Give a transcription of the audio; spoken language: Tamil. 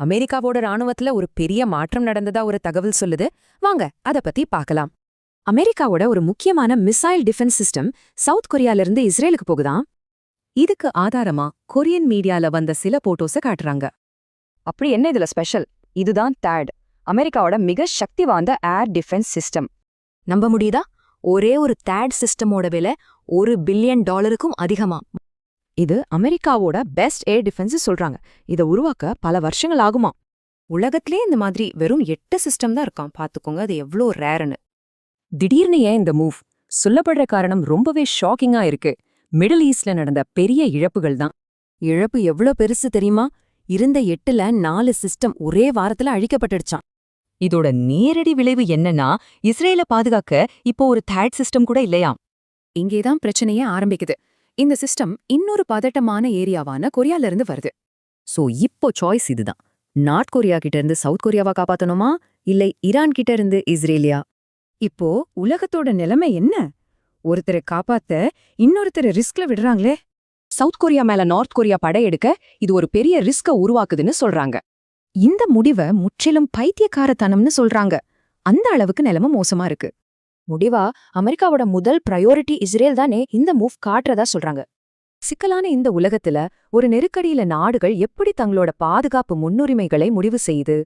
அமெரிக்காவோட ராணுவத்துல ஒரு பெரிய மாற்றம் நடந்ததா ஒரு தகவல் சொல்லுது. வாங்க அத பத்தி பார்க்கலாம். அமெரிக்காவோட ஒரு முக்கியமான மிசைல் டிஃபென்ஸ் சிஸ்டம் சவுத் கொரியால இஸ்ரேலுக்கு போகுதாம். இதுக்கு ஆதாரமா கொரியன் மீடியால வந்த சில போட்டோஸ காட்டுறாங்க. அப்படி என்ன இதுல ஸ்பெஷல்? இதுதான் THAAD, அமெரிக்காவோட மிக சக்தி வாய்ந்த ஏர் டிஃபென்ஸ் சிஸ்டம். நம்ப முடியுதா? ஒரே ஒரு THAAD சிஸ்டமோட விலை $1 பில்லியன் அதிகமா. இது அமெரிக்காவோட பெஸ்ட் ஏர் டிஃபென்ஸ் சொல்றாங்க. இதை உருவாக்க பல வருஷங்கள் ஆகுமா. உலகத்திலே இந்த மாதிரி வெறும் 8 சிஸ்டம் தான் இருக்கான். பாத்துக்கோங்க அது எவ்வளோ ரேர்னு. திடீர்னு ஏன் இந்த மூவ்? சொல்லப்படுற காரணம் ரொம்பவே ஷாக்கிங்கா இருக்கு. மிடில் ஈஸ்ட்ல நடந்த பெரிய இழப்புகள் தான். இழப்பு எவ்வளோ பெருசு தெரியுமா? இருந்த 8ல 4 சிஸ்டம் ஒரே வாரத்துல அழிக்கப்பட்டுடுச்சான். இதோட நேரடி விளைவு என்னன்னா, இஸ்ரேல பாதுகாக்க இப்போ ஒரு THAAD சிஸ்டம் கூட இல்லையாம். இங்கேதான் பிரச்சனையே ஆரம்பிக்குது. இந்த சிஸ்டம் இன்னொரு பதட்டமான ஏரியாவான கொரியால இருந்து வருது. சோ இப்போ சாய்ஸ் இதுதான். நார்த் கொரியா கிட்ட இருந்து சவுத் கொரியாவா காப்பாத்தணுமா, இல்லை ஈரான் கிட்ட இருந்து இஸ்ரேலியா? இப்போ உலகத்தோட நிலைமை என்ன? ஒருத்தரை காப்பாத்த இன்னொருத்தரை ரிஸ்க்ல விடுறாங்களே. சவுத் கொரியா மேல நார்த் கொரியா படையெடுக்க இது ஒரு பெரிய ரிஸ்க உருவாக்குதுன்னு சொல்றாங்க. இந்த முடிவை முற்றிலும் பைத்தியக்காரத்தனம்னு சொல்றாங்க. அந்த அளவுக்கு நிலைமை மோசமா இருக்கு. முடிவா அமெரிக்காவோட முதல் பிரையோரிட்டி இஸ்ரேல் தானே இந்த மூவ் காட்டுறதா சொல்றாங்க. சிக்கலான இந்த உலகத்துல ஒரு நெருக்கடியில நாடுகள் எப்படி தங்களோட பாதுகாப்பு முன்னுரிமைகளை முடிவு செய்யுது?